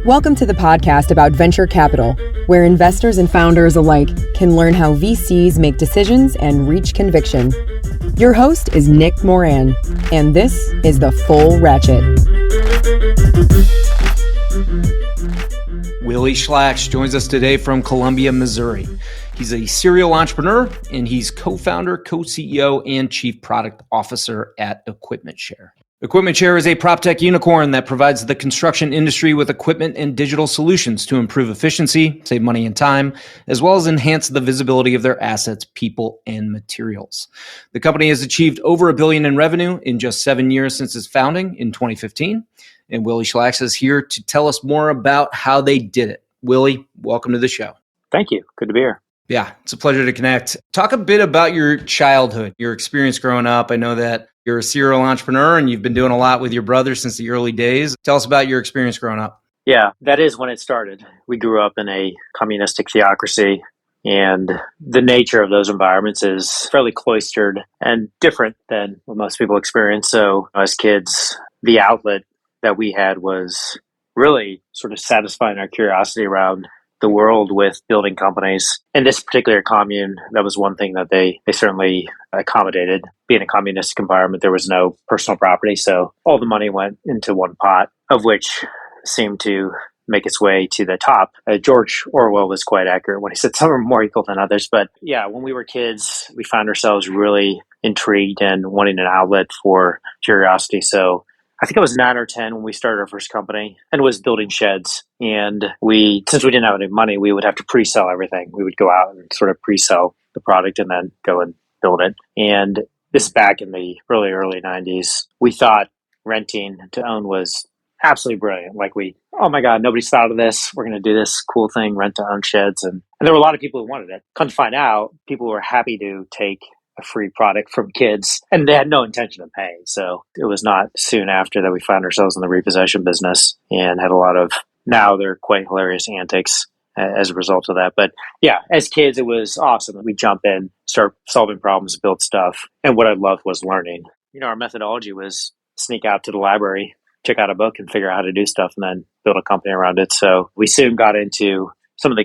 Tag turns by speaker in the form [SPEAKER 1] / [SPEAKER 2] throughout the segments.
[SPEAKER 1] Welcome to the podcast about venture capital, where investors and founders alike can learn how VCs make decisions and reach conviction. Your host is Nick Moran, and this is The Full Ratchet.
[SPEAKER 2] Willie Schlax joins us today from Columbia, Missouri. He's a serial entrepreneur, and he's co-founder, co-CEO, and chief product officer at EquipmentShare. EquipmentShare is a PropTech unicorn that provides the construction industry with equipment and digital solutions to improve efficiency, save money and time, as well as enhance the visibility of their assets, people, and materials. The company has achieved over $1 billion in revenue in just 7 years since its founding in 2015. And Willie Schlax is here to tell us more about how they did it. Willie, welcome to the show.
[SPEAKER 3] Thank you. Good to be here.
[SPEAKER 2] Yeah, it's a pleasure to connect. Talk a bit about your childhood, your experience growing up. I know that you're a serial entrepreneur and you've been doing a lot with your brother since the early days. Tell us about your experience growing up.
[SPEAKER 3] Yeah, that is when it started. We grew up in a communistic theocracy, and the nature of those environments is fairly cloistered and different than what most people experience. So as kids, the outlet that we had was really sort of satisfying our curiosity around the world with building companies. In this particular commune, that was one thing that they certainly accommodated. Being a communistic environment, there was no personal property, so all the money went into one pot, of which seemed to make its way to the top. George Orwell was quite accurate when he said some are more equal than others. But yeah, when we were kids, we found ourselves really intrigued and wanting an outlet for curiosity. So I think I was 9 or 10 when we started our first company and was building sheds. And since we didn't have any money, we would have to pre-sell everything. We would go out and sort of pre-sell the product and then go and build it. And this back in the early 90s, we thought renting to own was absolutely brilliant. Like oh my God, nobody's thought of this. We're going to do this cool thing, rent to own sheds. And there were a lot of people who wanted it. Come to find out, people were happy to take a free product from kids, and they had no intention of paying. So it was not soon after that we found ourselves in the repossession business and had a lot of, now they're quite hilarious antics as a result of that. But yeah, as kids, it was awesome. We jump in, start solving problems, build stuff. And what I loved was learning. Our methodology was sneak out to the library, check out a book and figure out how to do stuff and then build a company around it. So we soon got into some of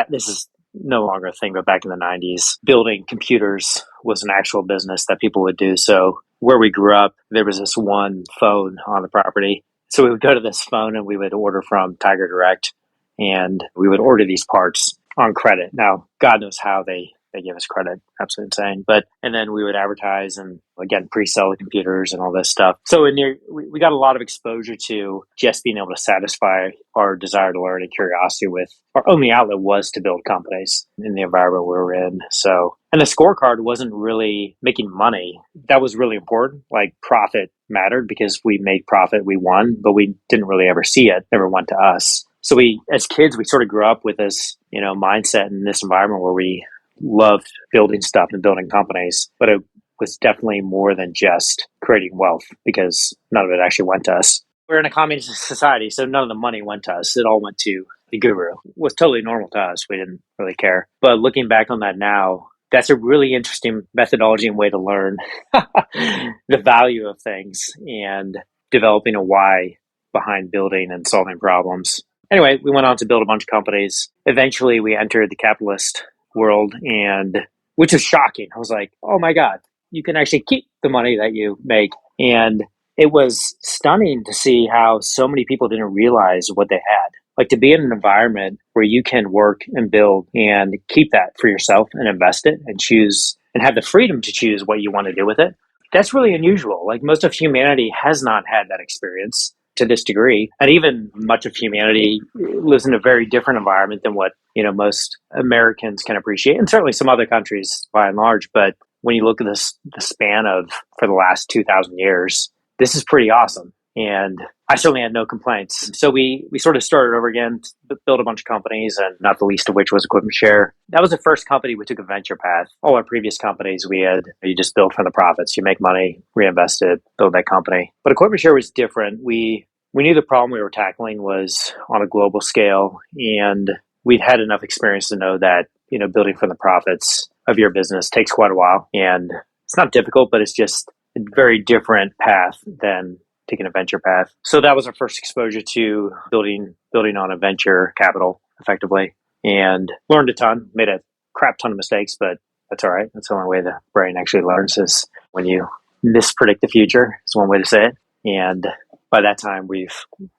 [SPEAKER 3] this is no longer a thing, but back in the 90s, building computers was an actual business that people would do. So where we grew up, there was this one phone on the property. So we would go to this phone and we would order from Tiger Direct, and we would order these parts on credit. Now, God knows how they give us credit. Absolutely insane. And then we would advertise and again, pre-sell the computers and all this stuff. So we got a lot of exposure to just being able to satisfy our desire to learn and curiosity with our only outlet was to build companies in the environment we were in. So, and the scorecard wasn't really making money. That was really important. Like profit mattered because we made profit, we won, but we didn't really ever see it. It never went to us. So as kids, we sort of grew up with this, mindset in this environment where we loved building stuff and building companies, but it was definitely more than just creating wealth because none of it actually went to us. We're in a communist society, so none of the money went to us. It all went to the guru. It was totally normal to us. We didn't really care. But looking back on that now, that's a really interesting methodology and way to learn the value of things and developing a why behind building and solving problems. Anyway, we went on to build a bunch of companies. Eventually, we entered the capitalist world, and which is shocking. I was like, oh my God, you can actually keep the money that you make. And it was stunning to see how so many people didn't realize what they had. Like to be in an environment where you can work and build and keep that for yourself and invest it and choose and have the freedom to choose what you want to do with it. That's really unusual. Like most of humanity has not had that experience to this degree. And even much of humanity lives in a very different environment than what, most Americans can appreciate, and certainly some other countries by and large. But when you look at the span of, for the last 2,000 years, this is pretty awesome. And I certainly had no complaints. So we sort of started over again, built a bunch of companies, and not the least of which was EquipmentShare. That was the first company we took a venture path. All our previous companies you just build from the profits. You make money, reinvest it, build that company. But EquipmentShare was different. We knew the problem we were tackling was on a global scale, and we'd had enough experience to know that, building from the profits of your business takes quite a while. And it's not difficult, but it's just a very different path than taking a venture path. So that was our first exposure to building on a venture capital effectively, and learned a ton, made a crap ton of mistakes, but that's all right. That's the only way the brain actually learns, is when you mispredict the future, is one way to say it. And by that time, we've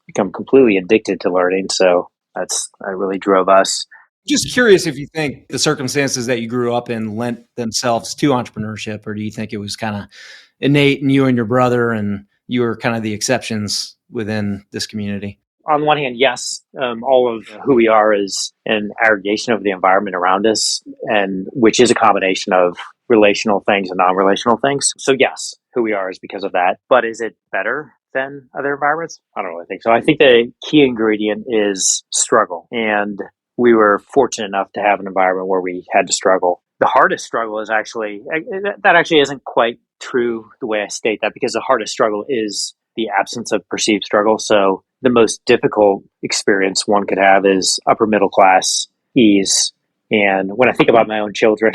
[SPEAKER 3] become completely addicted to learning. So that really drove us.
[SPEAKER 2] Just curious if you think the circumstances that you grew up in lent themselves to entrepreneurship, or do you think it was kind of innate in you and your brother, and you were kind of the exceptions within this community?
[SPEAKER 3] On one hand, yes, all of who we are is an aggregation of the environment around us, and which is a combination of relational things and non-relational things. So yes, who we are is because of that. But is it better than other environments? I don't really think so. I think the key ingredient is struggle. And we were fortunate enough to have an environment where we had to struggle. The hardest struggle is that actually isn't quite true the way I state that, because the hardest struggle is the absence of perceived struggle. So the most difficult experience one could have is upper middle class ease. And when I think about my own children,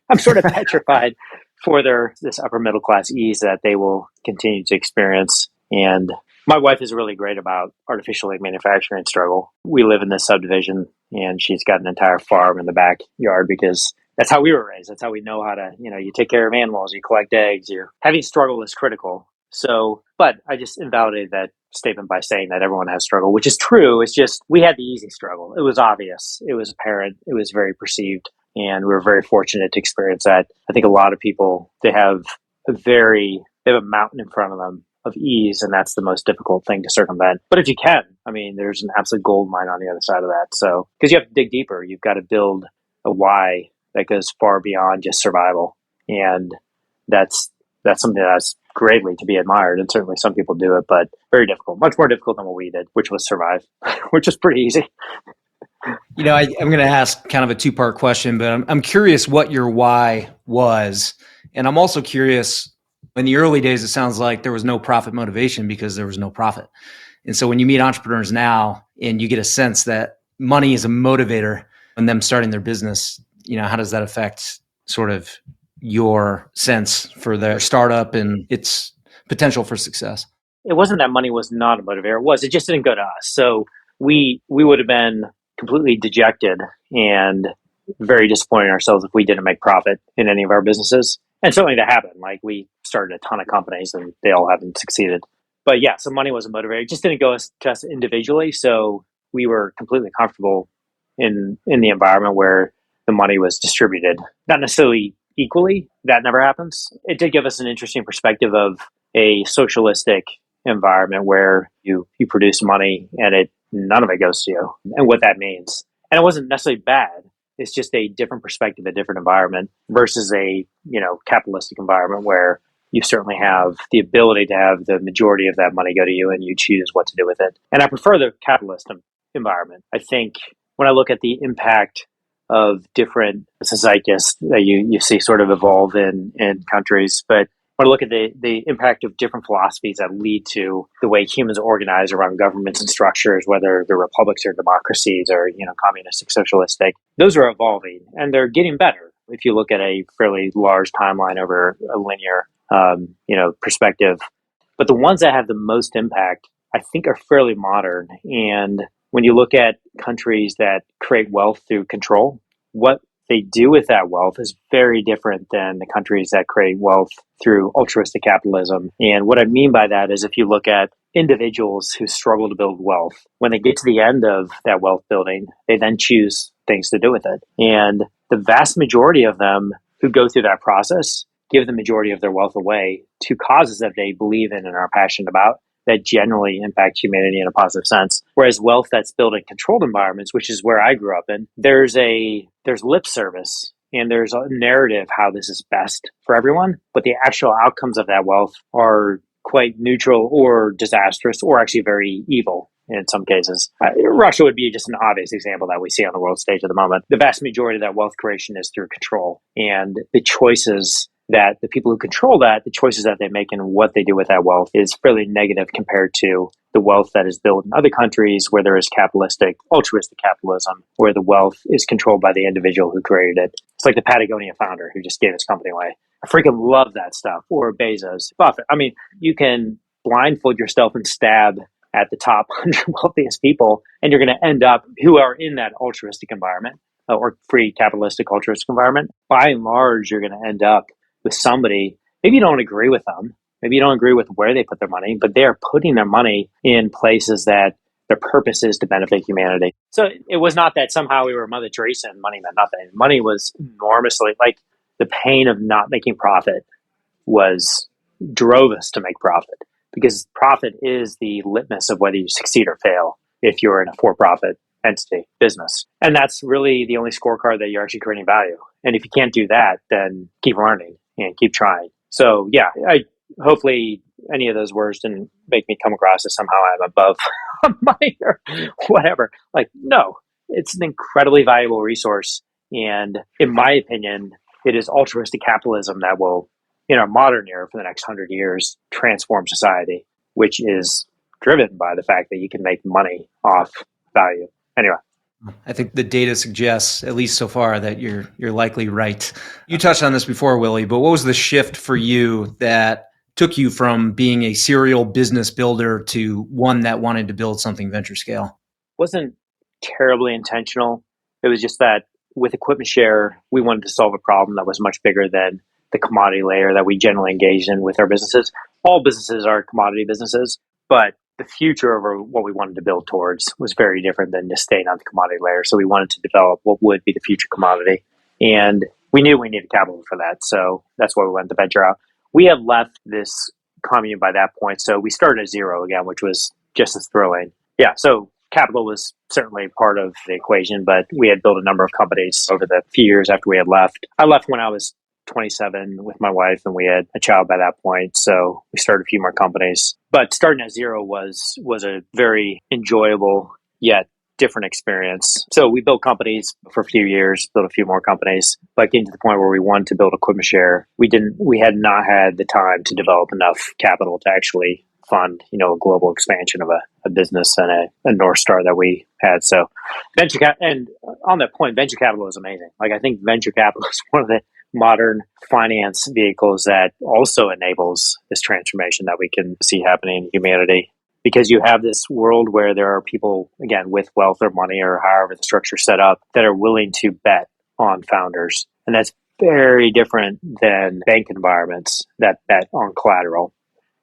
[SPEAKER 3] I'm sort of petrified for this upper middle class ease that they will continue to experience. And my wife is really great about artificially manufacturing struggle. We live in this subdivision, and she's got an entire farm in the backyard because that's how we were raised. That's how we know how to, you take care of animals, you collect eggs, having struggle is critical. So, but I just invalidated that statement by saying that everyone has struggle, which is true. It's just, we had the easy struggle. It was obvious. It was apparent. It was very perceived. And we were very fortunate to experience that. I think a lot of people, they have a mountain in front of them of ease, and that's the most difficult thing to circumvent. But if you can, there's an absolute gold mine on the other side of that. So, because you have to dig deeper, you've got to build a why that goes far beyond just survival. And that's something that's greatly to be admired. And certainly some people do it, but very difficult, much more difficult than what we did, which was survive, which is pretty easy.
[SPEAKER 2] I'm going to ask kind of a two-part question, but I'm curious what your why was. And I'm also curious, in the early days, it sounds like there was no profit motivation because there was no profit. And so when you meet entrepreneurs now and you get a sense that money is a motivator in them starting their business, how does that affect sort of your sense for their startup and its potential for success?
[SPEAKER 3] It wasn't that money was not a motivator. It just didn't go to us. So we would have been completely dejected and very disappointed in ourselves if we didn't make profit in any of our businesses. And certainly that happened. Like, we started a ton of companies and they all haven't succeeded. But yeah, so money was a motivator. It just didn't go to us individually. So we were completely comfortable in the environment where the money was distributed, not necessarily equally. That never happens. It did give us an interesting perspective of a socialistic environment where you produce money and none of it goes to you, and what that means. And it wasn't necessarily bad. It's just a different perspective, a different environment versus a capitalistic environment where you certainly have the ability to have the majority of that money go to you and you choose what to do with it. And I prefer the capitalist environment. I think when I look at the impact of different zeitgeists that you see sort of evolve in countries, but when I look at the impact of different philosophies that lead to the way humans are organized around governments and structures, whether they're republics or democracies or communistic, socialistic, those are evolving and they're getting better. If you look at a fairly large timeline over a linear perspective, but the ones that have the most impact, I think, are fairly modern. And when you look at countries that create wealth through control, what they do with that wealth is very different than the countries that create wealth through altruistic capitalism. And what I mean by that is, if you look at individuals who struggle to build wealth, when they get to the end of that wealth building, they then choose things to do with it. And the vast majority of them who go through that process give the majority of their wealth away to causes that they believe in and are passionate about, that generally impact humanity in a positive sense. Whereas wealth that's built in controlled environments, which is where I grew up in, there's lip service and there's a narrative how this is best for everyone, but the actual outcomes of that wealth are quite neutral or disastrous or actually very evil in some cases. Russia would be just an obvious example that we see on the world stage at the moment. The vast majority of that wealth creation is through control, and the choices that the people who control that, the choices that they make and what they do with that wealth is fairly negative compared to the wealth that is built in other countries where there is capitalistic, altruistic capitalism, where the wealth is controlled by the individual who created it. It's like the Patagonia founder who just gave his company away. I freaking love that stuff. Or Bezos, Buffett. I mean, you can blindfold yourself and stab at the top 100 wealthiest people, and you're going to end up who are in that altruistic environment or free capitalistic altruistic environment. By and large, you're going to end up with somebody, maybe you don't agree with them, maybe you don't agree with where they put their money, but they're putting their money in places that their purpose is to benefit humanity. So it was not that somehow we were Mother Teresa and money meant nothing. Money was enormously, like the pain of not making profit drove us to make profit, because profit is the litmus of whether you succeed or fail if you're in a for-profit entity business. And that's really the only scorecard that you're actually creating value. And if you can't do that, then keep learning and keep trying. So yeah, hopefully any of those words didn't make me come across as somehow I'm above money or whatever. Like, no, it's an incredibly valuable resource. And in my opinion, it is altruistic capitalism that will, in our modern era for the next 100 years, transform society, which is driven by the fact that you can make money off value. Anyway.
[SPEAKER 2] I think the data suggests, at least so far, that you're likely right. You touched on this before, Willie, but what was the shift for you that took you from being a serial business builder to one that wanted to build something venture scale?
[SPEAKER 3] Wasn't terribly intentional. It was just that with Equipment Share, we wanted to solve a problem that was much bigger than the commodity layer that we generally engage in with our businesses. All businesses are commodity businesses, but the future of what we wanted to build towards was very different than just staying on the commodity layer. So we wanted to develop what would be the future commodity. And we knew we needed capital for that. So that's why we went the venture out. We had left this commune by that point. So we started at zero again, which was just as thrilling. Yeah. So capital was certainly part of the equation, but we had built a number of companies over the few years after we had left. I left when I was 27 with my wife, and we had a child by that point. So we started a few more companies. But starting at zero was a very enjoyable yet different experience. So we built companies for a few years, built a few more companies, but getting to the point where we wanted to build Equipment Share, we had not had the time to develop enough capital to actually fund, a global expansion of a business and a North Star that we had. So and on that point, venture capital is amazing. Like, I think venture capital is one of the modern finance vehicles that also enables this transformation that we can see happening in humanity. Because you have this world where there are people, again, with wealth or money or however the structure is set up, that are willing to bet on founders. And that's very different than bank environments that bet on collateral.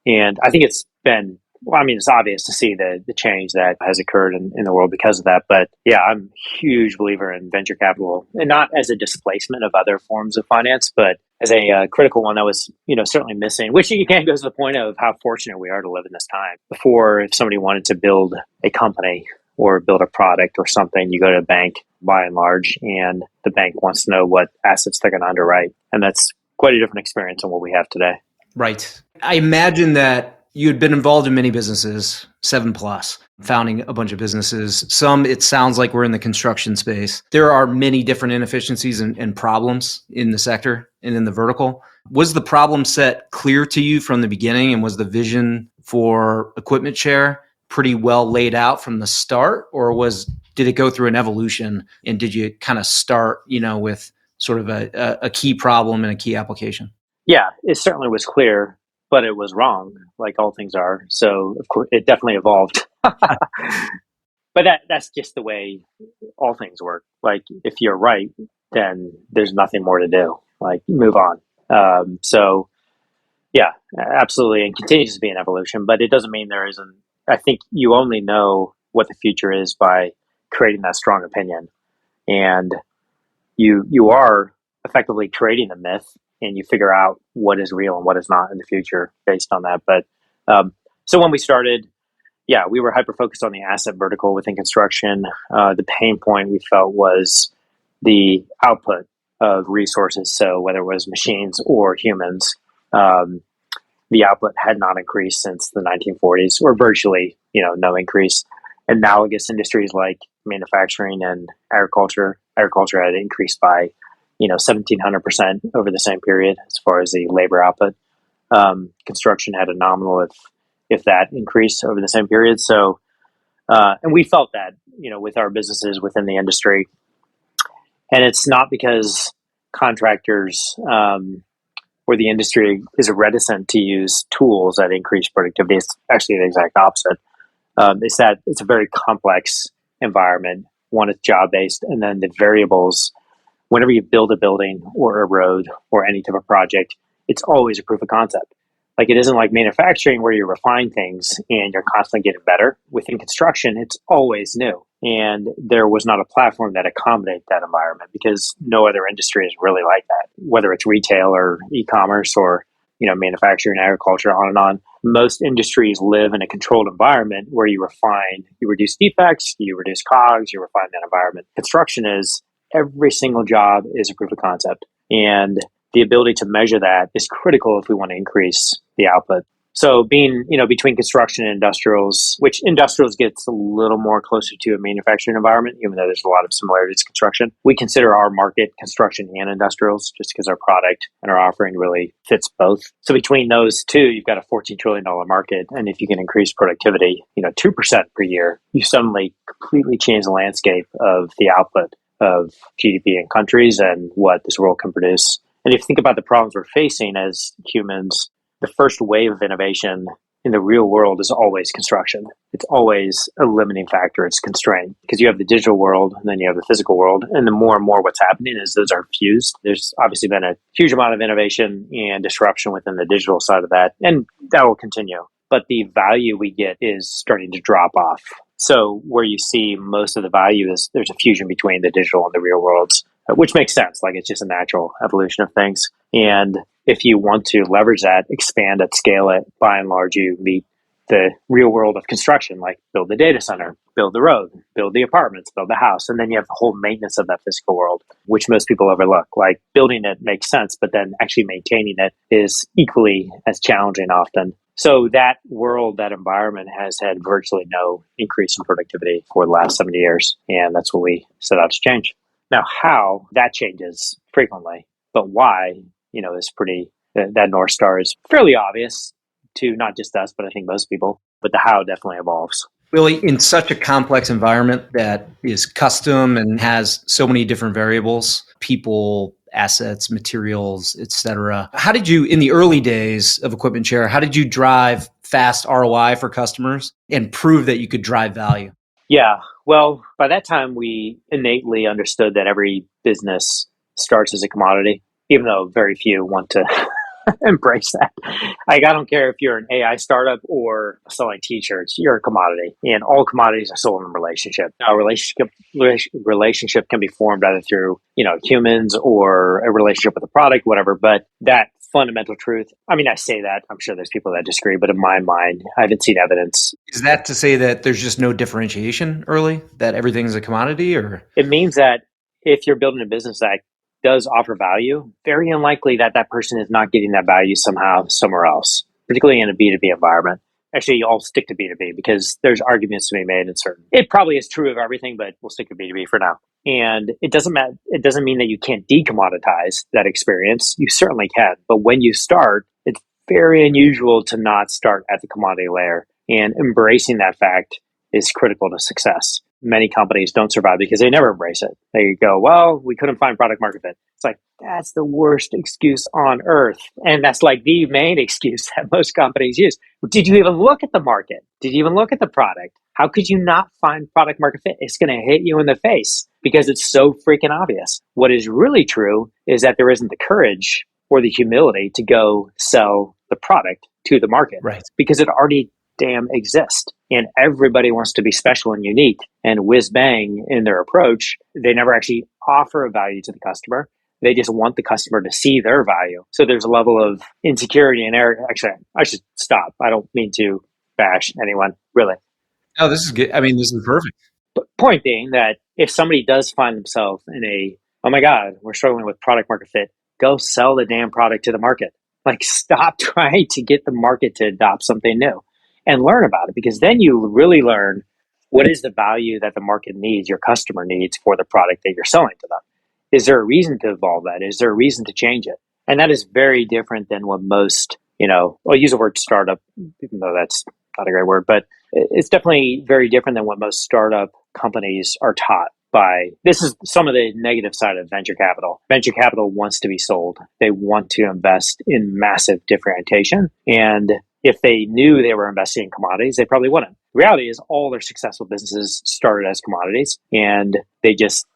[SPEAKER 3] And I think it's been, it's obvious to see the change that has occurred in the world because of that. But yeah, I'm a huge believer in venture capital, and not as a displacement of other forms of finance, but as a critical one that was, certainly missing, which again goes to the point of how fortunate we are to live in this time. Before, if somebody wanted to build a company or build a product or something, you go to a bank by and large, and the bank wants to know what assets they're going to underwrite. And that's quite a different experience than what we have today.
[SPEAKER 2] Right. I imagine that you had been involved in many businesses, 7+, founding a bunch of businesses. Some, it sounds like, we're in the construction space. There are many different inefficiencies and problems in the sector and in the vertical. Was the problem set clear to you from the beginning, and was the vision for Equipment Share pretty well laid out from the start, or did it go through an evolution, and did you kind of start, with sort of a key problem and a key application?
[SPEAKER 3] Yeah, it certainly was clear, but it was wrong, like all things are. So, of course, it definitely evolved. But that's just the way all things work. Like, if you're right, then there's nothing more to do. Like, move on. So, yeah, absolutely. And continues to be an evolution, but it doesn't mean there isn't. I think you only know what the future is by creating that strong opinion. And you are effectively creating a myth, and you figure out what is real and what is not in the future based on that. But so when we started, yeah, we were hyper-focused on the asset vertical within construction. The pain point we felt was the output of resources. So whether it was machines or humans, the output had not increased since the 1940s, or virtually, no increase. Analogous industries like manufacturing and agriculture had increased by 1,700% over the same period as far as the labor output. Construction had a nominal, if that, increase over the same period. So, and we felt that, with our businesses within the industry. And it's not because contractors where the industry is reticent to use tools that increase productivity. It's actually the exact opposite. Is that it's a very complex environment. One is job-based, and then the variables, whenever you build a building or a road or any type of project, it's always a proof of concept. Like, it isn't like manufacturing where you refine things and you're constantly getting better. Within construction, it's always new. And there was not a platform that accommodated that environment because no other industry is really like that, whether it's retail or e-commerce or, manufacturing, agriculture, on and on. Most industries live in a controlled environment where you refine, you reduce defects, you reduce cogs, you refine that environment. Construction is every single job is a proof of concept. And the ability to measure that is critical if we want to increase the output. So being, between construction and industrials, which industrials gets a little more closer to a manufacturing environment, even though there's a lot of similarities to construction. We consider our market construction and industrials just because our product and our offering really fits both. So between those two, you've got a $14 trillion market. And if you can increase productivity, 2% per year, you suddenly completely change the landscape of the output of GDP in countries and what this world can produce. And if you think about the problems we're facing as humans, the first wave of innovation in the real world is always construction. It's always a limiting factor. It's constraint because you have the digital world and then you have the physical world. And the more and more what's happening is those are fused. There's obviously been a huge amount of innovation and disruption within the digital side of that. And that will continue. But the value we get is starting to drop off. So where you see most of the value is there's a fusion between the digital and the real worlds, which makes sense. Like, it's just a natural evolution of things. And if you want to leverage that, expand it, scale it, by and large, you meet the real world of construction, like build the data center, build the road, build the apartments, build the house. And then you have the whole maintenance of that physical world, which most people overlook. Like, building it makes sense, but then actually maintaining it is equally as challenging often. So that world, that environment has had virtually no increase in productivity for the last 70 years. And that's what we set out to change. Now, how that changes frequently, but why, is pretty, that North Star is fairly obvious to not just us, but I think most people, but the how definitely evolves.
[SPEAKER 2] Really, in such a complex environment that is custom and has so many different variables, people, assets, materials, et cetera. How did you, in the early days of Equipment Share, how did you drive fast ROI for customers and prove that you could drive value?
[SPEAKER 3] Yeah, well, by that time, we innately understood that every business starts as a commodity, even though very few want to embrace that. Like, I don't care if you're an AI startup or selling t-shirts, you're a commodity, and all commodities are sold in a relationship. Now, a relationship can be formed either through, humans or a relationship with a product, whatever, but that fundamental truth, I mean, I say that, I'm sure there's people that disagree, but in my mind, I haven't seen evidence.
[SPEAKER 2] Is that to say that there's just no differentiation early, that everything's a commodity, or?
[SPEAKER 3] It means that if you're building a business that does offer value, very unlikely that that person is not getting that value somehow somewhere else, particularly in a B2B environment. Actually, I'll stick to B2B because there's arguments to be made in certain. It probably is true of everything, but we'll stick to B2B for now. And it doesn't mean that you can't decommoditize that experience. You certainly can. But when you start, it's very unusual to not start at the commodity layer. And embracing that fact is critical to success. Many companies don't survive because they never embrace it. They go, well, we couldn't find product market fit. It's like, that's the worst excuse on earth. And that's like the main excuse that most companies use. Did you even look at the market? Did you even look at the product? How could you not find product market fit? It's going to hit you in the face because it's so freaking obvious. What is really true is that there isn't the courage or the humility to go sell the product to the market,
[SPEAKER 2] right? Because
[SPEAKER 3] it already damn exist. And everybody wants to be special and unique and whiz bang in their approach. They never actually offer a value to the customer. They just want the customer to see their value. So there's a level of insecurity and error. Actually, I should stop. I don't mean to bash anyone, really.
[SPEAKER 2] No, this is good. I mean, this is perfect.
[SPEAKER 3] But point being that if somebody does find themselves in oh my God, we're struggling with product market fit, go sell the damn product to the market. Like, stop trying to get the market to adopt something new. And learn about it, because then you really learn what is the value that the market needs, your customer needs for the product that you're selling to them. Is there a reason to evolve that? Is there a reason to change it? And that is very different than what most, I'll use the word startup, even though that's not a great word, but it's definitely very different than what most startup companies are taught. this is some of the negative side of venture capital. Venture capital wants to be sold. They want to invest in massive differentiation. And if they knew they were investing in commodities, they probably wouldn't. The reality is all their successful businesses started as commodities, and they just,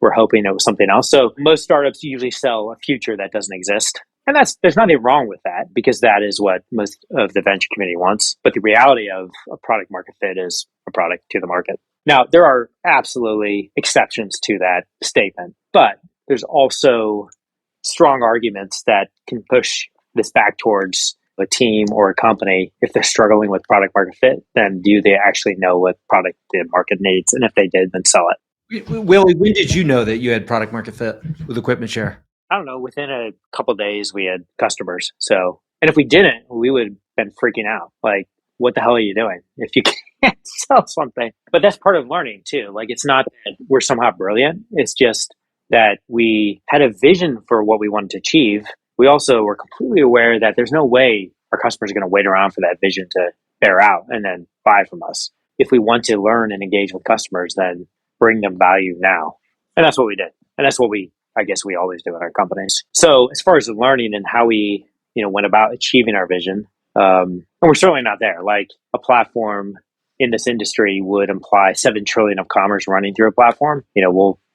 [SPEAKER 3] were hoping it was something else. So most startups usually sell a future that doesn't exist. And there's nothing wrong with that, because that is what most of the venture community wants. But the reality of a product market fit is a product to the market. Now, there are absolutely exceptions to that statement, but there's also strong arguments that can push this back towards a team or a company. If they're struggling with product market fit, then do they actually know what product the market needs? And if they did, then sell it.
[SPEAKER 2] Willie, when did you know that you had product market fit with Equipment Share?
[SPEAKER 3] I don't know. Within a couple of days, we had customers. So, and if we didn't, we would have been freaking out. Like, what the hell are you doing if you can't sell something? But that's part of learning too. Like, it's not that we're somehow brilliant. It's just that we had a vision for what we wanted to achieve. We also were completely aware that there's no way our customers are going to wait around for that vision to bear out and then buy from us. If we want to learn and engage with customers, then bring them value now. And that's what we did. And that's what I guess we always do in our companies. So as far as the learning and how we, went about achieving our vision, and we're certainly not there. Like, a platform in this industry would imply 7 trillion of commerce running through a platform.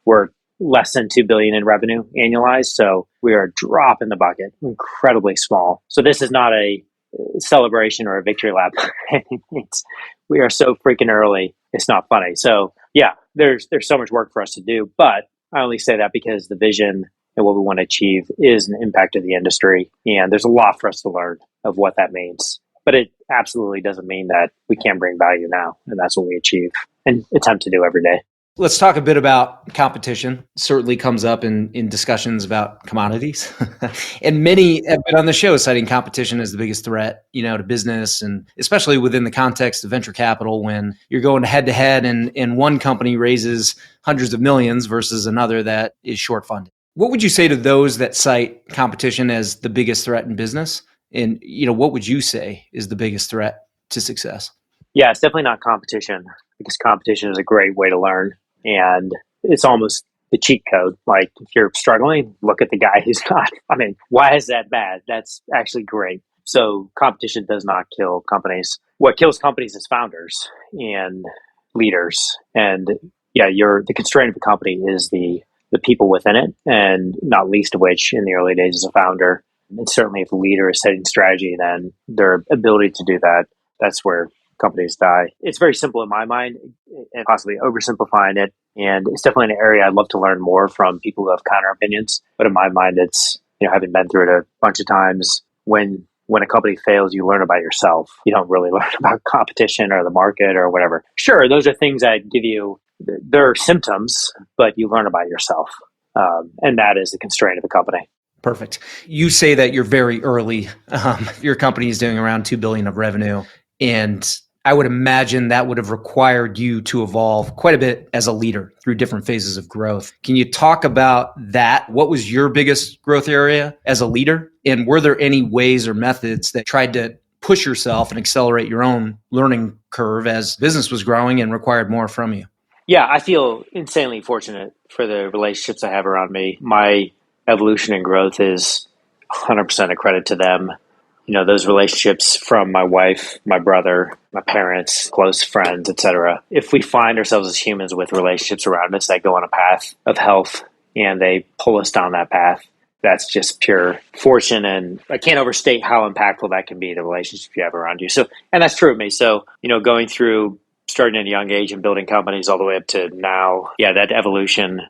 [SPEAKER 3] We're less than 2 billion in revenue annualized. So we are a drop in the bucket, incredibly small. So this is not a celebration or a victory lap. We are so freaking early. It's not funny. So yeah, there's so much work for us to do, but I only say that because the vision and what we want to achieve is an impact of the industry. And there's a lot for us to learn of what that means. But it absolutely doesn't mean that we can't bring value now. And that's what we achieve and attempt to do every day.
[SPEAKER 2] Let's talk a bit about competition. Certainly comes up in discussions about commodities. And many have been on the show citing competition as the biggest threat, to business, and especially within the context of venture capital, when you're going head to head and one company raises hundreds of millions versus another that is short funded. What would you say to those that cite competition as the biggest threat in business? And, what would you say is the biggest threat to success?
[SPEAKER 3] Yeah, it's definitely not competition, because competition is a great way to learn. And it's almost the cheat code. Like, if you're struggling, look at the guy who's not. I mean, why is that bad? That's actually great. So competition does not kill companies. What kills companies is founders and leaders. And yeah, the constraint of a company is the people within it, and not least of which in the early days as a founder. And certainly if a leader is setting strategy, then their ability to do that, that's where companies die. It's very simple in my mind, and possibly oversimplifying it. And it's definitely an area I'd love to learn more from people who have counter opinions. But in my mind, it's, having been through it a bunch of times, when a company fails, you learn about yourself. You don't really learn about competition or the market or whatever. Sure, those are things that give you, there are symptoms, but you learn about yourself. And that is the constraint of a company.
[SPEAKER 2] Perfect. You say that you're very early. Your company is doing around 2 billion of revenue. And I would imagine that would have required you to evolve quite a bit as a leader through different phases of growth. Can you talk about that? What was your biggest growth area as a leader? And were there any ways or methods that tried to push yourself and accelerate your own learning curve as business was growing and required more from you?
[SPEAKER 3] Yeah, I feel insanely fortunate for the relationships I have around me. My evolution and growth is 100% a credit to them. Those relationships from my wife, my brother, my parents, close friends, etc. If we find ourselves as humans with relationships around us that go on a path of health and they pull us down that path, that's just pure fortune. And I can't overstate how impactful that can be, the relationship you have around you. So, and that's true of me. So, going through starting at a young age and building companies all the way up to now, yeah, that evolution,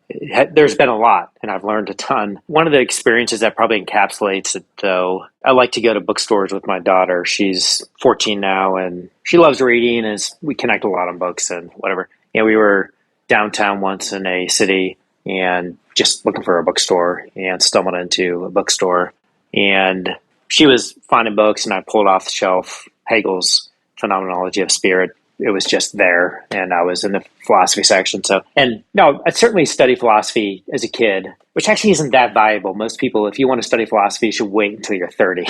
[SPEAKER 3] there's been a lot, and I've learned a ton. One of the experiences that probably encapsulates it, though, I like to go to bookstores with my daughter. She's 14 now, and she loves reading, and we connect a lot on books and whatever. And we were downtown once in a city and just looking for a bookstore, and stumbled into a bookstore. And she was finding books, and I pulled off the shelf Hegel's Phenomenology of Spirit. It was just there, and I was in the philosophy section. So, and no, I certainly studied philosophy as a kid, which actually isn't that valuable. Most people, if you want to study philosophy, you should wait until you're 30.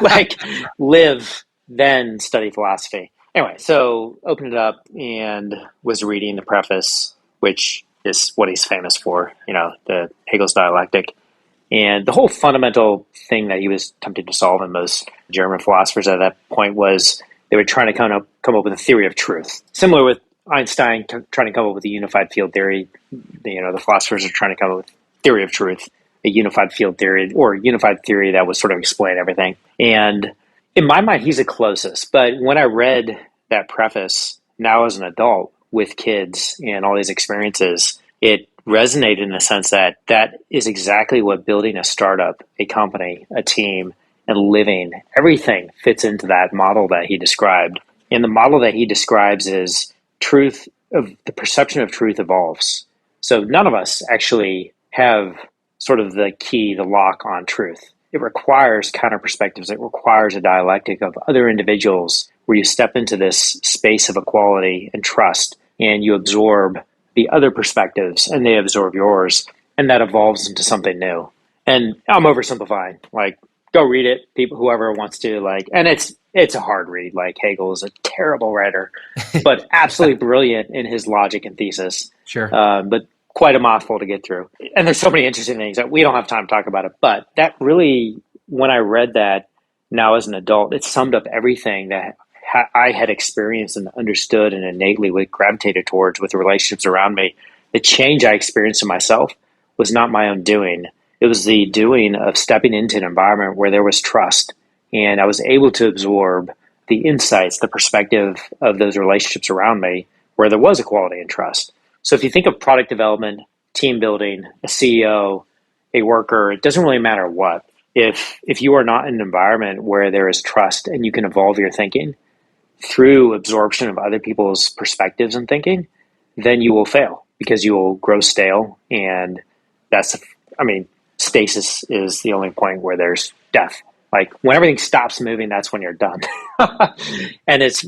[SPEAKER 3] Like, live, then study philosophy. Anyway, so opened it up and was reading the preface, which is what he's famous for, the Hegel's dialectic. And the whole fundamental thing that he was attempting to solve, and most German philosophers at that point, was they were trying to come up with a theory of truth. Similar with Einstein trying to come up with a unified field theory. The philosophers are trying to come up with theory of truth, a unified field theory, or a unified theory that would sort of explain everything. And in my mind, he's the closest. But when I read that preface now as an adult with kids and all these experiences, it resonated in the sense that that is exactly what building a startup, a company, a team, and living, everything fits into that model that he described. And the model that he describes is truth, of the perception of truth evolves. So none of us actually have sort of the key, the lock on truth. It requires counter perspectives. It requires a dialectic of other individuals where you step into this space of equality and trust, and you absorb the other perspectives and they absorb yours, and that evolves into something new. And I'm oversimplifying, go read it, people, whoever wants to, and it's a hard read. Hegel is a terrible writer, but absolutely brilliant in his logic and thesis.
[SPEAKER 2] Sure.
[SPEAKER 3] But quite a mouthful to get through. And there's so many interesting things that we don't have time to talk about it. But that really, when I read that now as an adult, it summed up everything that I had experienced and understood and innately gravitated towards with the relationships around me. The change I experienced in myself was not my own doing. It was the doing of stepping into an environment where there was trust, and I was able to absorb the insights, the perspective of those relationships around me where there was equality and trust. So if you think of product development, team building, a CEO, a worker, it doesn't really matter what. If you are not in an environment where there is trust and you can evolve your thinking through absorption of other people's perspectives and thinking, then you will fail because you will grow stale. And stasis is the only point where there's death. When everything stops moving, that's when you're done. And it's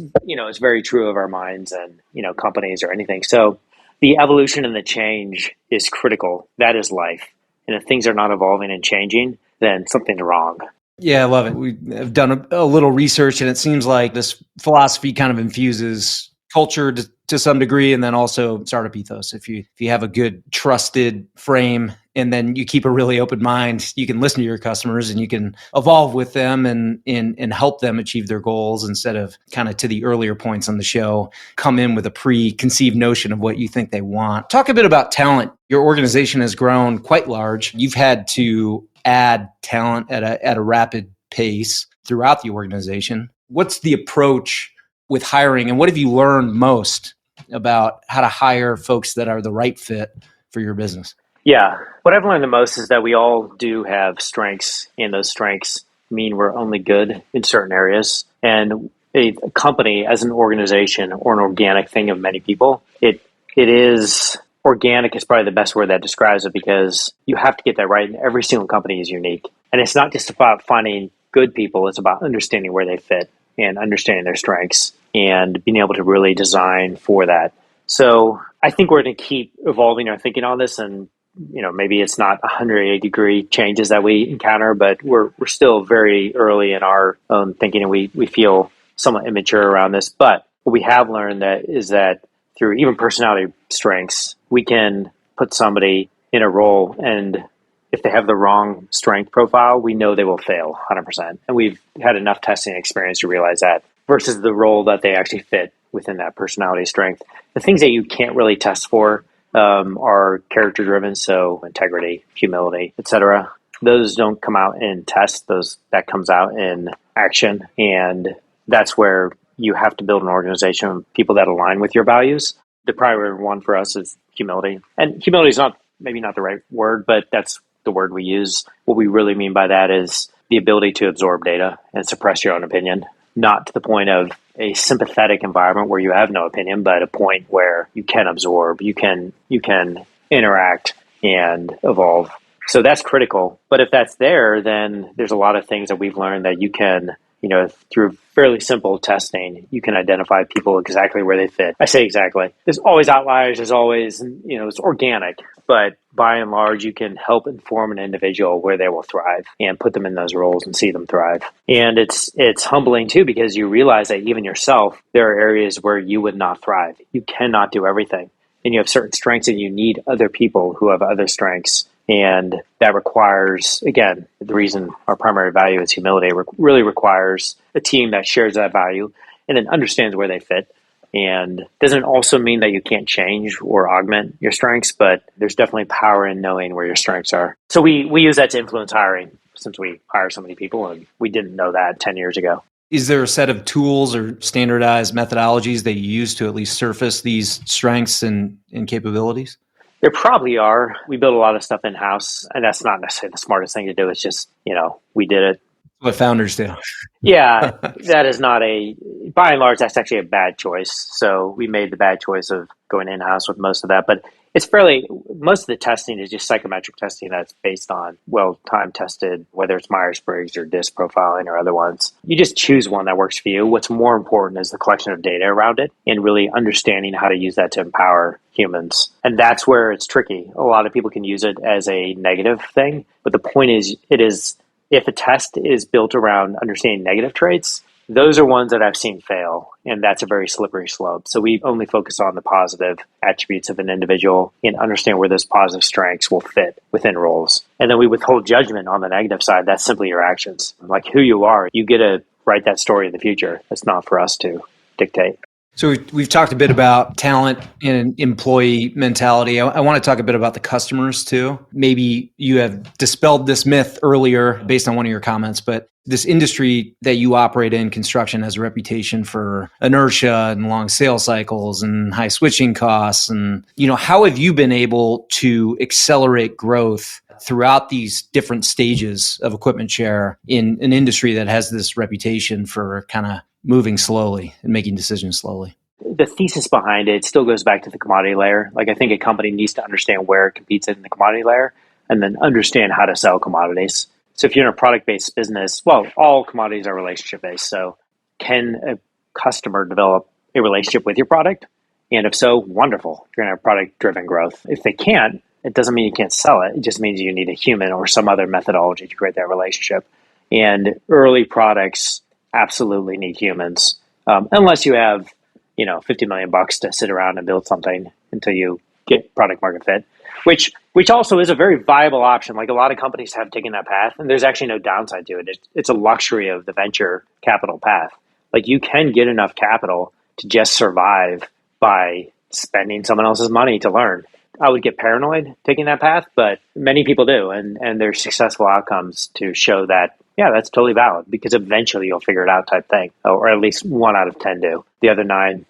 [SPEAKER 3] very true of our minds and, companies or anything. So the evolution and the change is critical. That is life. And if things are not evolving and changing, then something's wrong.
[SPEAKER 2] Yeah, I love it. We have done a little research, and it seems like this philosophy kind of infuses culture to some degree, and then also startup ethos. If you have a good trusted frame, and then you keep a really open mind, you can listen to your customers and you can evolve with them and help them achieve their goals instead of, kind of to the earlier points on the show, come in with a preconceived notion of what you think they want. Talk a bit about talent. Your organization has grown quite large. You've had to add talent at a rapid pace throughout the organization. What's the approach with hiring, and what have you learned most about how to hire folks that are the right fit for your business?
[SPEAKER 3] Yeah. What I've learned the most is that we all do have strengths, and those strengths mean we're only good in certain areas. And a company as an organization or an organic thing of many people, it is organic is probably the best word that describes it, because you have to get that right, and every single company is unique. And it's not just about finding good people, it's about understanding where they fit and understanding their strengths and being able to really design for that. So I think we're going to keep evolving our thinking on this, and maybe it's not 180-degree changes that we encounter, but we're still very early in our own thinking, and we feel somewhat immature around this. But what we have learned is that through even personality strengths, we can put somebody in a role, and if they have the wrong strength profile, we know they will fail 100%. And we've had enough testing experience to realize that, versus the role that they actually fit within that personality strength. The things that you can't really test for are character driven, so integrity, humility, etc. Those don't come out in tests. That comes out in action, and that's where you have to build an organization of people that align with your values. The primary one for us is humility, and humility is maybe not the right word, but that's the word we use. What we really mean by that is the ability to absorb data and suppress your own opinion, not to the point of a sympathetic environment where you have no opinion, but a point where you can absorb, you can interact and evolve. So that's critical. But if that's there, then there's a lot of things that we've learned that you can, through fairly simple testing, you can identify people exactly where they fit. I say exactly. There's always outliers. There's always, it's organic. but by and large, you can help inform an individual where they will thrive and put them in those roles and see them thrive. And it's humbling too, because you realize that even yourself, there are areas where you would not thrive. You cannot do everything. And you have certain strengths and you need other people who have other strengths. And that requires, again, the reason our primary value is humility, really requires a team that shares that value and then understands where they fit. And doesn't also mean that you can't change or augment your strengths, but there's definitely power in knowing where your strengths are. So we use that to influence hiring, since we hire so many people, and we didn't know that 10 years ago.
[SPEAKER 2] Is there a set of tools or standardized methodologies that you use to at least surface these strengths and capabilities?
[SPEAKER 3] There probably are. We build a lot of stuff in-house, and that's not necessarily the smartest thing to do. It's just, we did it.
[SPEAKER 2] What founders do.
[SPEAKER 3] Yeah, that is not by and large, that's actually a bad choice. So we made the bad choice of going in-house with most of that. But it's most of the testing is just psychometric testing that's based on time tested, whether it's Myers-Briggs or DISC profiling or other ones. You just choose one that works for you. What's more important is the collection of data around it and really understanding how to use that to empower humans. And that's where it's tricky. A lot of people can use it as a negative thing. But the point is, if a test is built around understanding negative traits, those are ones that I've seen fail, and that's a very slippery slope. So we only focus on the positive attributes of an individual and understand where those positive strengths will fit within roles. And then we withhold judgment on the negative side. That's simply your actions. Like who you are, you get to write that story in the future. It's not for us to dictate.
[SPEAKER 2] So we've talked a bit about talent and employee mentality. I want to talk a bit about the customers too. Maybe you have dispelled this myth earlier based on one of your comments, but this industry that you operate in, construction, has a reputation for inertia and long sales cycles and high switching costs. And, how have you been able to accelerate growth throughout these different stages of EquipmentShare in an industry that has this reputation for kind of moving slowly and making decisions slowly?
[SPEAKER 3] The thesis behind it still goes back to the commodity layer. Like, I think a company needs to understand where it competes in the commodity layer and then understand how to sell commodities. So if you're in a product-based business, all commodities are relationship-based. So can a customer develop a relationship with your product? And if so, wonderful. You're going to have product-driven growth. If they can't, it doesn't mean you can't sell it. It just means you need a human or some other methodology to create that relationship. And early products absolutely need humans, unless you have, $50 million to sit around and build something until you get product market fit, which also is a very viable option. Like, a lot of companies have taken that path, and there's actually no downside to it. It's a luxury of the venture capital path. Like, you can get enough capital to just survive by spending someone else's money to learn. I would get paranoid taking that path, but many people do, and there's successful outcomes to show that, yeah, that's totally valid, because eventually you'll figure it out type thing, or at least 1 out of 10 do. The other 9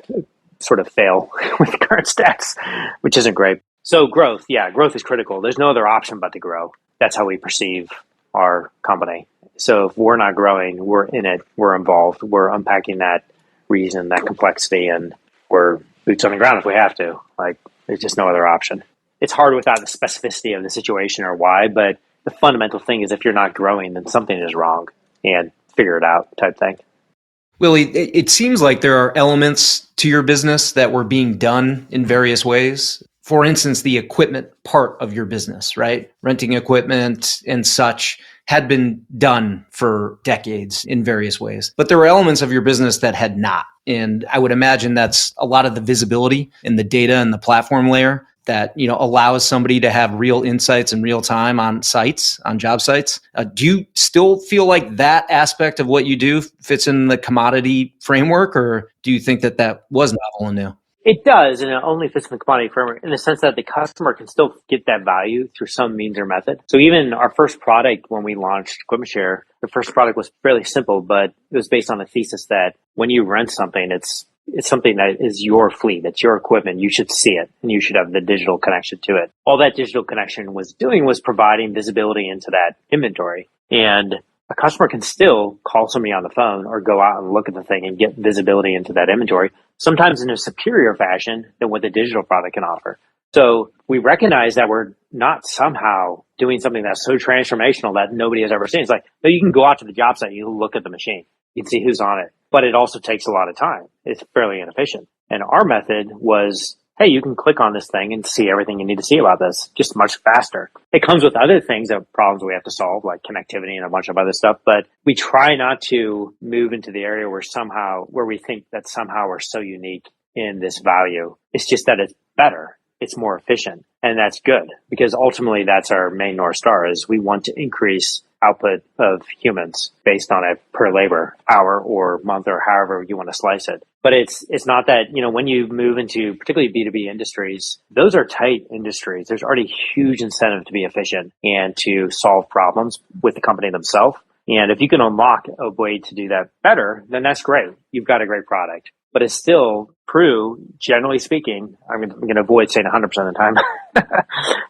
[SPEAKER 3] sort of fail with current stats, which isn't great. So growth is critical. There's no other option but to grow. That's how we perceive our company. So if we're not growing, we're in it, we're involved, we're unpacking that reason, that complexity, and we're boots on the ground if we have to. Like, there's just no other option. It's hard without the specificity of the situation or why, but the fundamental thing is, if you're not growing, then something is wrong, and figure it out type thing.
[SPEAKER 2] Willie, it seems like there are elements to your business that were being done in various ways. For instance, the equipment part of your business, right? Renting equipment and such had been done for decades in various ways. But there were elements of your business that had not. And I would imagine that's a lot of the visibility in the data and the platform layer that, allows somebody to have real insights in real time on sites, on job sites. Do you still feel like that aspect of what you do fits in the commodity framework, or do you think that was novel and new?
[SPEAKER 3] It does, and it only fits in the commodity framework in the sense that the customer can still get that value through some means or method. So even our first product, when we launched EquipmentShare, the first product was fairly simple, but it was based on the thesis that when you rent something, it's something that is your fleet, it's your equipment, you should see it, and you should have the digital connection to it. All that digital connection was doing was providing visibility into that inventory. And a customer can still call somebody on the phone or go out and look at the thing and get visibility into that inventory, sometimes in a superior fashion than what the digital product can offer. So we recognize that we're not somehow doing something that's so transformational that nobody has ever seen. It's like, no, you can go out to the job site, you look at the machine, you can see who's on it, but it also takes a lot of time. It's fairly inefficient. And our method was hey, you can click on this thing and see everything you need to see about this just much faster. It comes with other things, problems we have to solve, like connectivity and a bunch of other stuff. But we try not to move into the area where we think that somehow we're so unique in this value. It's just that it's better. It's more efficient. And that's good because ultimately that's our main North Star is we want to increase output of humans based on a per labor hour or month or however you want to slice it. But it's not that, when you move into particularly B2B industries, those are tight industries. There's already huge incentive to be efficient and to solve problems with the company themselves. And if you can unlock a way to do that better, then that's great. You've got a great product. But it's still true, generally speaking, I'm going to avoid saying 100% of the time.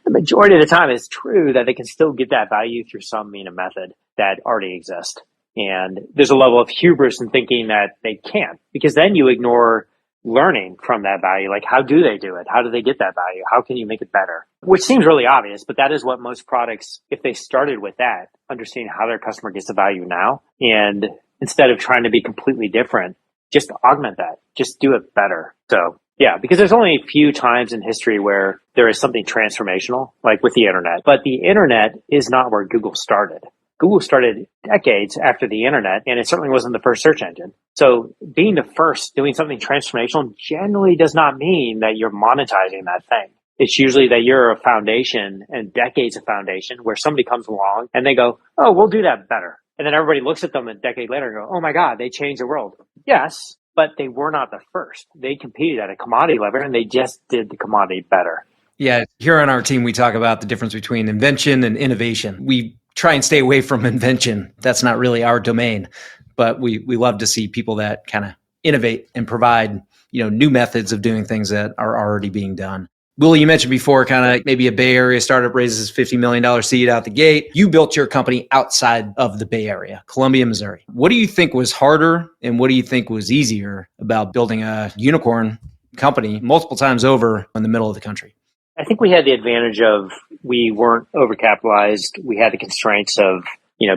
[SPEAKER 3] The majority of the time, it's true that they can still get that value through some mean of method that already exists. And there's a level of hubris in thinking that they can't, because then you ignore learning from that value. Like, how do they do it? How do they get that value? How can you make it better? Which seems really obvious, but that is what most products, if they started with that, understanding how their customer gets the value now, and instead of trying to be completely different, just augment that. Just do it better. So, yeah, because there's only a few times in history where there is something transformational, like with the internet. But the internet is not where Google started. Google started decades after the internet, and it certainly wasn't the first search engine. So being the first, doing something transformational generally does not mean that you're monetizing that thing. It's usually that you're a foundation and decades of foundation where somebody comes along and they go, oh, we'll do that better. And then everybody looks at them a decade later and go, oh my God, they changed the world. Yes, but they were not the first. They competed at a commodity level and they just did the commodity better.
[SPEAKER 2] Yeah, here on our team, we talk about the difference between invention and innovation. We try and stay away from invention. That's not really our domain, but we love to see people that kind of innovate and provide, new methods of doing things that are already being done. Willie, you mentioned before kind of maybe a Bay Area startup raises $50 million seed out the gate. You built your company outside of the Bay Area, Columbia, Missouri. What do you think was harder and what do you think was easier about building a unicorn company multiple times over in the middle of the country?
[SPEAKER 3] I think we had the advantage of we weren't overcapitalized. We had the constraints of,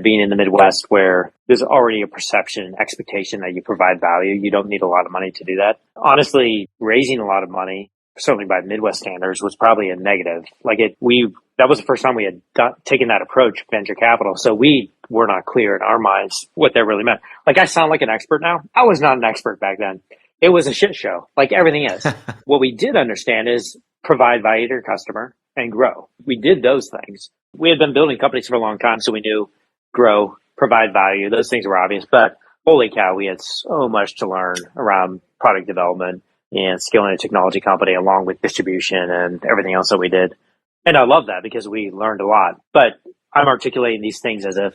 [SPEAKER 3] being in the Midwest where there's already a perception, expectation that you provide value. You don't need a lot of money to do that. Honestly, raising a lot of money, certainly by Midwest standards, was probably a negative. That was the first time we had taken that approach, venture capital. So we were not clear in our minds what that really meant. Like, I sound like an expert now. I was not an expert back then. It was a shit show, like everything is. What we did understand is provide value to your customer and grow. We did those things. We had been building companies for a long time, so we knew grow, provide value. Those things were obvious, but holy cow, we had so much to learn around product development and scaling a technology company along with distribution and everything else that we did. And I love that because we learned a lot. But I'm articulating these things as if,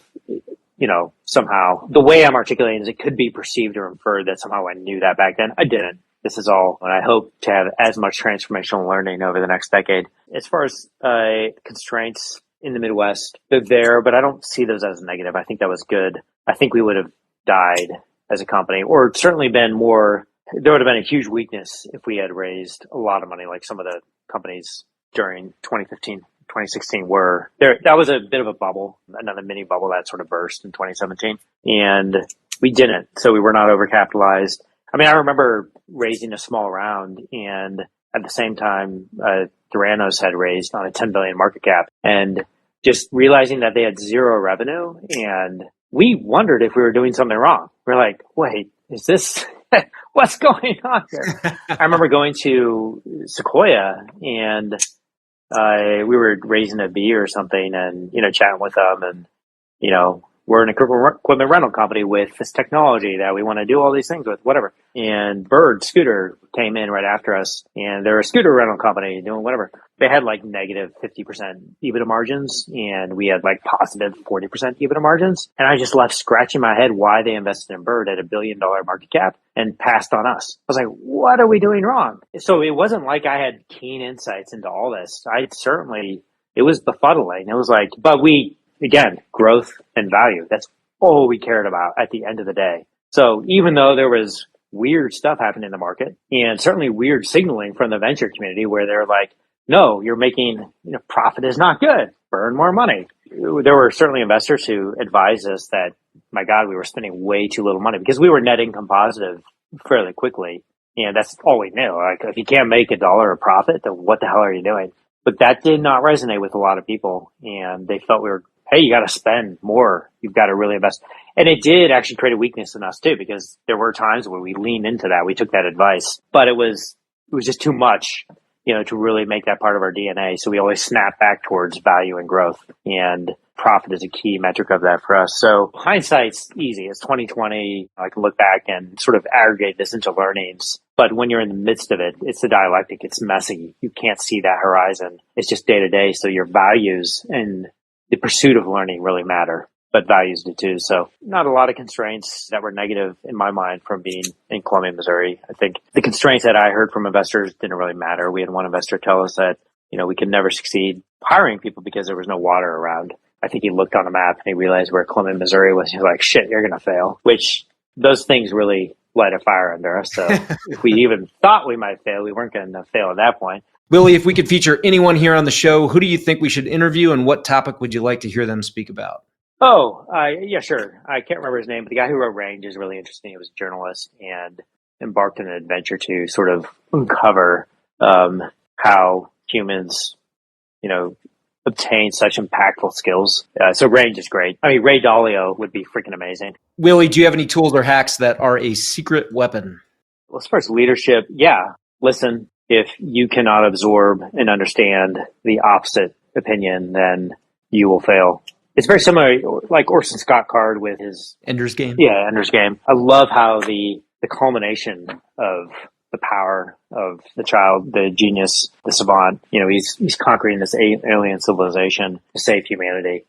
[SPEAKER 3] somehow the way I'm articulating is it could be perceived or inferred that somehow I knew that back then. I didn't. This is all, and I hope to have as much transformational learning over the next decade. As far as constraints in the Midwest, they're there, but I don't see those as negative. I think that was good. I think we would have died as a company, or certainly been more. There would have been a huge weakness if we had raised a lot of money like some of the companies during 2015, 2016 were. That was a bit of a bubble, another mini bubble that sort of burst in 2017. And we didn't. So we were not overcapitalized. I mean, I remember raising a small round and at the same time, Theranos had raised on a 10 billion market cap and just realizing that they had zero revenue. And we wondered if we were doing something wrong. We're like, wait, is this... what's going on here? I remember going to Sequoia and we were raising a B or something and, chatting with them and, we're an equipment rental company with this technology that we want to do all these things with, whatever. And Bird Scooter came in right after us and they're a scooter rental company doing whatever. They had like negative 50% EBITDA margins and we had like positive 40% EBITDA margins. And I just left scratching my head why they invested in Bird at $1 billion market cap and passed on us. I was like, what are we doing wrong? So it wasn't like I had keen insights into all this. It was befuddling. It was like, but again, growth and value. That's all we cared about at the end of the day. So even though there was weird stuff happening in the market and certainly weird signaling from the venture community where they're like, no, you're making, profit is not good. Burn more money. There were certainly investors who advised us that, my God, we were spending way too little money because we were net income positive fairly quickly. And that's all we knew. Like, if you can't make $1 of profit, then what the hell are you doing? But that did not resonate with a lot of people. And they felt hey, you got to spend more. You've got to really invest. And it did actually create a weakness in us too, because there were times where we leaned into that. We took that advice, but it was just too much, to really make that part of our DNA. So we always snap back towards value and growth, and profit is a key metric of that for us. So hindsight's easy. It's 2020. I can look back and sort of aggregate this into learnings. But when you're in the midst of it, it's the dialectic. It's messy. You can't see that horizon. It's just day to day. So your values and the pursuit of learning really matter, but values do too. So not a lot of constraints that were negative in my mind from being in Columbia, Missouri. I think the constraints that I heard from investors didn't really matter. We had one investor tell us that, we could never succeed hiring people because there was no water around. I think he looked on a map and he realized where Columbia, Missouri was. He was like, shit, you're going to fail, which those things really light a fire under us. So if we even thought we might fail, we weren't going to fail at that point.
[SPEAKER 2] Willie, if we could feature anyone here on the show, who do you think we should interview and what topic would you like to hear them speak about?
[SPEAKER 3] Yeah, sure. I can't remember his name, but the guy who wrote Range is really interesting. He was a journalist and embarked on an adventure to sort of uncover how humans, obtain such impactful skills. So Range is great. I mean, Ray Dalio would be freaking amazing.
[SPEAKER 2] Willie, do you have any tools or hacks that are a secret weapon?
[SPEAKER 3] Well, as far as leadership, listen. If you cannot absorb and understand the opposite opinion, then you will fail. It's very similar, like Orson Scott Card with his
[SPEAKER 2] Ender's Game.
[SPEAKER 3] Yeah, Ender's Game. I love how the culmination of the power of the child, the genius, the savant, he's conquering this alien civilization to save humanity.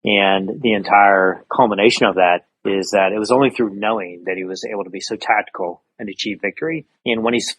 [SPEAKER 3] And the entire culmination of that is that it was only through knowing that he was able to be so tactical and achieve victory. And when he's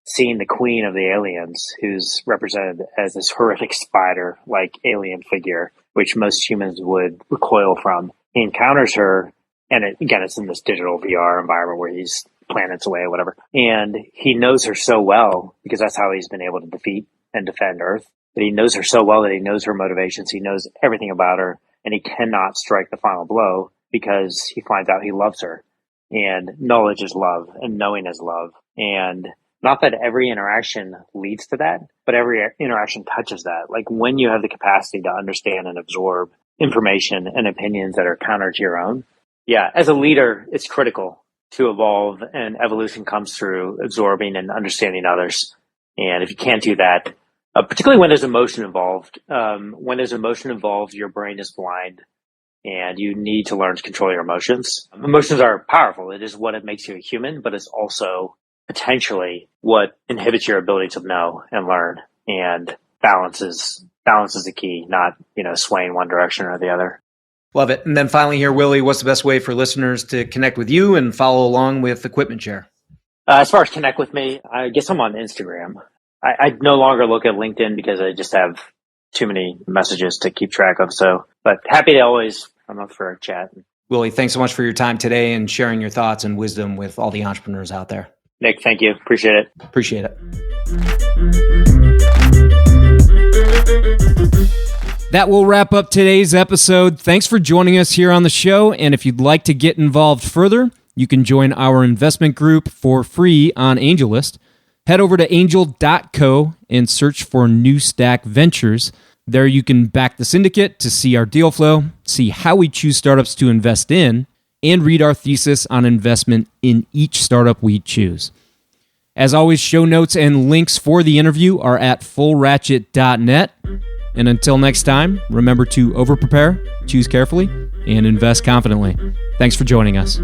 [SPEAKER 3] seeing the queen of the aliens, who's represented as this horrific spider-like alien figure, which most humans would recoil from, he encounters her, and it's in this digital VR environment where he's planets away or whatever, and he knows her so well, because that's how he's been able to defeat and defend Earth, that he knows her so well that he knows her motivations, he knows everything about her, and he cannot strike the final blow because he finds out he loves her. And knowledge is love, and knowing is love. And not that every interaction leads to that, but every interaction touches that. Like when you have the capacity to understand and absorb information and opinions that are counter to your own. Yeah, as a leader, it's critical to evolve, and evolution comes through absorbing and understanding others. And if you can't do that, particularly when there's emotion involved, your brain is blind, and you need to learn to control your emotions. Emotions are powerful. It is what makes you a human, but it's also potentially what inhibits your ability to know and learn. And balance is the key, not, swaying one direction or the other.
[SPEAKER 2] Love it. And then finally here, Willie, what's the best way for listeners to connect with you and follow along with Equipment Share?
[SPEAKER 3] As far as connect with me, I guess I'm on Instagram. I no longer look at LinkedIn because I just have too many messages to keep track of. But happy to always come up for a chat.
[SPEAKER 2] Willie, thanks so much for your time today and sharing your thoughts and wisdom with all the entrepreneurs out there.
[SPEAKER 3] Nick, thank you. Appreciate it.
[SPEAKER 2] Appreciate it. That will wrap up today's episode. Thanks for joining us here on the show. And if you'd like to get involved further, you can join our investment group for free on AngelList. Head over to angel.co and search for New Stack Ventures. There you can back the syndicate to see our deal flow, see how we choose startups to invest in, and read our thesis on investment in each startup we choose. As always, show notes and links for the interview are at fullratchet.net. And until next time, remember to over-prepare, choose carefully, and invest confidently. Thanks for joining us.